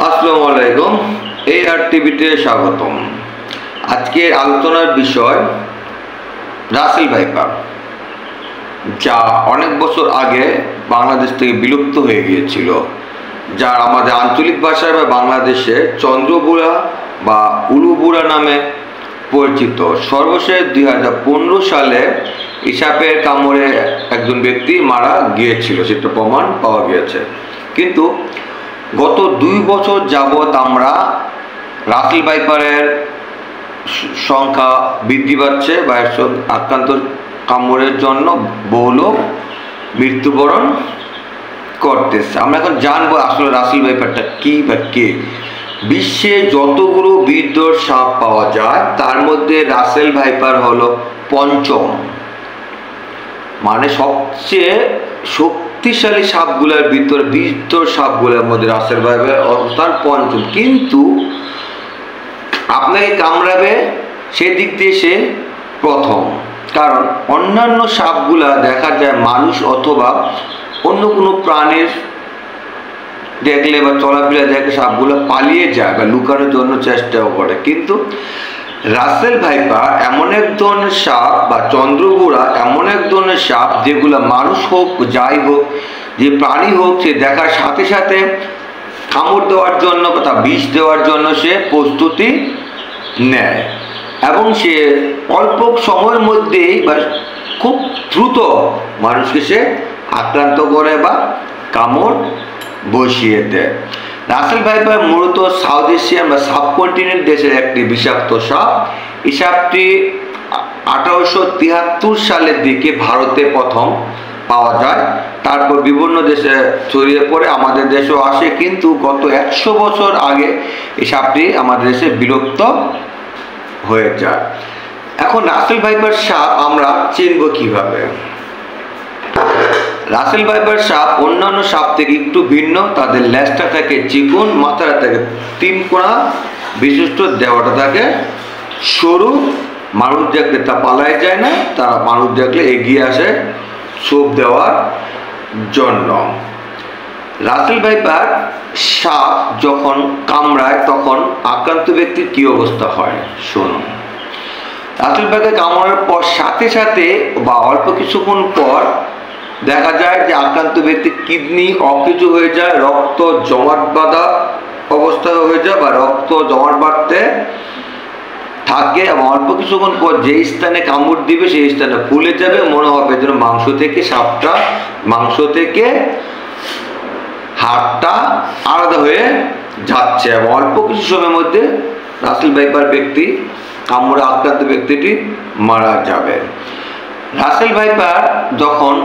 আসসালামু আলাইকুম। AR টিভিতে স্বাগতম। আজকের আলোচনার বিষয় রাসেল ভাইপার, যা অনেক বছর আগে বাংলাদেশ থেকে বিলুপ্ত হয়ে গিয়েছিল, যার আমাদের আঞ্চলিক ভাষায় বা বাংলাদেশে চন্দ্রবুড়া বা উলুবুড়া নামে পরিচিত। সর্বশেষ 2015 সালে ইসাপের কামড়ে একজন ব্যক্তি মারা গিয়েছিল, সেটা প্রমাণ পাওয়া গিয়েছে। কিন্তু গত 2 বছর যাবৎ আমরা রাসেল ভাইপারের সংখ্যা বৃদ্ধি পাচ্ছে বা আক্রান্ত কামড়ের জন্য বহু লোক মৃত্যুবরণ করতেছে। আমরা এখন জানবো আসলে রাসেল ভাইপারটা কি বা কে। বিশ্বে যতগুলো বিদ্যুৎ সাপ পাওয়া যায় তার মধ্যে রাসেল ভাইপার হলো পঞ্চম, মানে সবচেয়ে শক্তিশালী সাপগুলোর ভিতরে বিদ্যুৎ সাপগুলোর মধ্যে রাসেল ভাইপার অবস্থান পঞ্চম। কিন্তু আপনাকে কামড়াবে সেদিক দিয়ে সে প্রথম, কারণ অন্যান্য সাপগুলা দেখা যায় মানুষ অথবা অন্য কোনো প্রাণীর দেখলে বা চলাফেরা দেখে সাপগুলো পালিয়ে যায় বা লুকানোর জন্য চেষ্টাও করে। কিন্তু রাসেল ভাইপার এমন এক ধরনের সাপ বা চন্দ্রবুড়া এমন এক ধরনের সাপ যেগুলো মানুষ হোক যাই হোক, যে প্রাণী হোক, সে দেখার সাথে সাথে কামড় দেওয়ার জন্য বা বিষ দেওয়ার জন্য সে প্রস্তুতি নেয় এবং সে অল্প সময়ের মধ্যেই বা খুব দ্রুত মানুষকে সে আক্রান্ত করে বা কামড় বসিয়ে দেয়। রাসেল ভাইপার মূলত সাউথ এশিয়ান বা সাবকন্টিনেন্ট দেশের একটি বিষাক্ত সাপ। এই সাপটি 1873 সালের দিকে ভারতে প্রথম পাওয়া যায়, তারপর বিভিন্ন দেশে ছড়িয়ে পড়ে আমাদের দেশেও আসে। কিন্তু গত 100 বছর আগে এই সাপটি আমাদের দেশে বিলুপ্ত হয়ে যায়। এখন রাসেল ভাইপার সাপ আমরা চিনব কিভাবে? রাসেল ভাইপার সাপ অন্যান্য সাপ থেকে একটু ভিন্ন। তাদের লেজটা থাকে চিকন, মাথাটা থাকে 3 কোণা বিশিষ্ট, দেওয়াটা থাকে সরু। মানুষ দেখলে তা পালায় যায় না, তারা মানুষ দেখলে এগিয়ে আসে ছোপ দেওয়ার জন্য। রাসেল ভাইপার সাপ যখন কামড়ায় তখন আক্রান্ত ব্যক্তির কি অবস্থা হয় শুনুন। রাসেল ভাইপার কামড়ানোর পর সাথে সাথে বা অল্প কিছুক্ষণ পর দেখা যায় যে আক্রান্ত ব্যক্তির কিডনি অকেজো হয়ে যায়, রক্ত জমাট বাঁধা অবস্থায় হয়ে যায় বা রক্ত জমাট বাঁধতে থাকে এবং অল্প কিছুক্ষণ পর যে স্থানে কামড় দিবে সেই স্থানে ফুলে যাবে, মনে হবে যেন মাংস থেকে হাড়টা আলাদা হয়ে যাচ্ছে এবং অল্প কিছু সময়ের মধ্যে রাসেল ভাইপার ব্যক্তি কামড়ে আক্রান্ত ব্যক্তিটি মারা যাবে। রাসেল ভাইপার যখন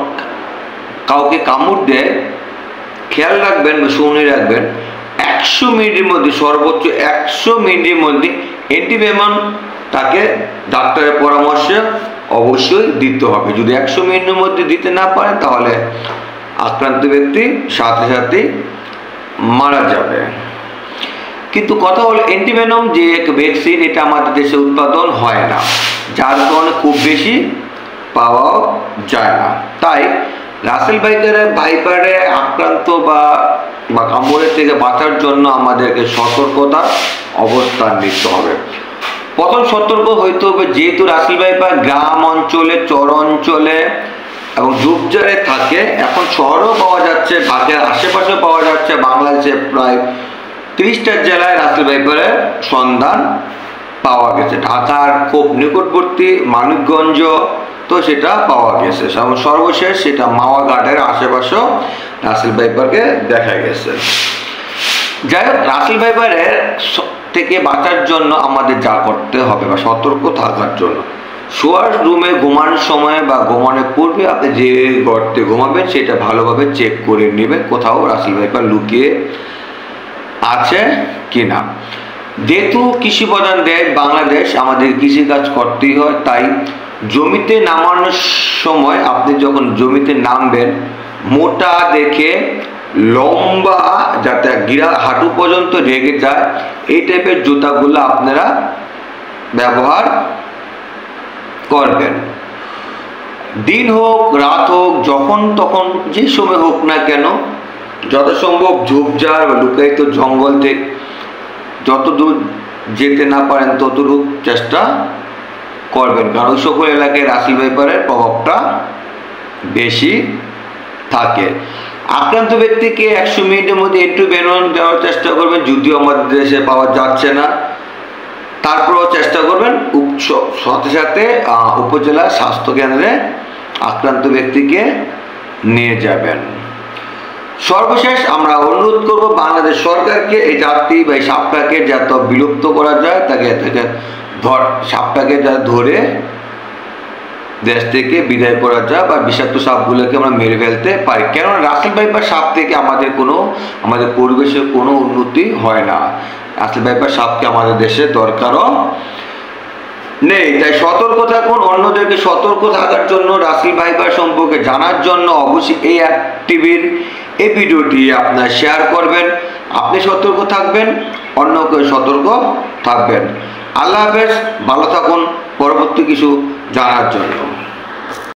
কাউকে কামড় দেয়, খেয়াল রাখবেন বা শুনে রাখবেন, 100 মিনিটের মধ্যে, সর্বোচ্চ 100 মিনিটের মধ্যে অ্যান্টিভেনম তাকে ডাক্তারের পরামর্শে অবশ্যই দিতে হবে। যদি 100 মিনিটের মধ্যে দিতে না পারেন তাহলে আক্রান্ত ব্যক্তি সাথে সাথে মারা যাবে। কিন্তু কথা হলো অ্যান্টিভেনম যে এক ভ্যাকসিন, এটা আমাদের দেশে উৎপাদন হয় না, যার কারণে খুব বেশি পাওয়াও যায় না। তাই রাসেল ভাইপারে আক্রান্ত বা কামড়ের থেকে বাঁচার জন্য আমাদেরকে সতর্কতার অবস্থান নিতে হবে। প্রথম সতর্ক হইতে হবে, যেহেতু রাসেল ভাইপার গ্রাম অঞ্চলে, চর অঞ্চলে এবং ঝোপঝাড়ে থাকে। এখন শহরেও পাওয়া যাচ্ছে, ঢাকার আশেপাশেও পাওয়া যাচ্ছে। বাংলাদেশে প্রায় 30টা জেলায় রাসেল ভাইপারের সন্ধান পাওয়া গেছে। ঢাকার খুব নিকটবর্তী মানিকগঞ্জ তো সেটা পাওয়া গেছে, সর্বশেষ সেটা মাওয়া ঘাটের আশেপাশেও রাসেল ভাইপারকে দেখা গেছে। যাই হোক, রাসেল ভাইপারের থেকে বাঁচার জন্য আমাদের যা করতে হবে বা সতর্ক থাকার জন্য, শোয়ার রুমে ঘুমানোর সময় বা ঘুমানোর পূর্বে আপনি যে গর্তে ঘুমাবেন সেটা ভালোভাবে চেক করে নেবেন কোথাও রাসেল ভাইপার লুকিয়ে আছে কিনা। যেহেতু কৃষি প্রধান দেশ বাংলাদেশ, আমাদের কৃষিকাজ করতেই হয়, তাই জমিতে নামানোর সময় আপনি যখন জমিতে নামবেন, মোটা দেখে লম্বা যাতে হাঁটু পর্যন্ত ঢেকে যায় এই টাইপের জুতাগুলো আপনারা ব্যবহার করবেন। দিন হোক রাত হোক, যখন তখন যে সময় হোক না কেন, যত সম্ভব ঝোপঝাড় বা লুকায়িত জঙ্গল থেকে যতদূর যেতে না পারেন ততটুকু চেষ্টা করবেন, কারণ ওই সকল এলাকায় রাসেল ভাইপারের প্রভাবটা বেশি থাকে। আক্রান্ত ব্যক্তিকে 100 মিনিটের মধ্যে অ্যান্টিভেনম দেওয়ার চেষ্টা করবেন, যদিও আমাদের দেশে পাওয়া যাচ্ছে না, তারপরেও চেষ্টা করবেন সাথে সাথে উপজেলা স্বাস্থ্য কেন্দ্রে আক্রান্ত ব্যক্তিকে নিয়ে যাবেন। সর্বশেষ আমরা অনুরোধ করব বাংলাদেশ সরকারকে এই জাতি বা এই সাপটাকে যত বিলুপ্ত করা যায় তাকে সাপটাকে যা ধরে দেশ থেকে বিদায় করা যায় বা বিষাক্ত সাপগুলোকে আমরা মেরে ফেলতে পারি, কেননা রাসেল ভাইপার সাপ থেকে আমাদের পরিবেশের কোনো উন্নতি হয় না। রাসেল ভাইপার সাপকে আমাদের দেশে দরকারও নেই। তাই সতর্ক থাকুন, অন্যদেরকে সতর্ক থাকার জন্য, রাসেল ভাইপার সম্পর্কে জানার জন্য অবশ্যই এই টিভির এই ভিডিওটি আপনার শেয়ার করবেন। আপনি সতর্ক থাকবেন, অন্যকে সতর্ক থাকবেন। আল্লাহ হাফেজ, ভালো থাকুন পরবর্তী কিছু জানার জন্য।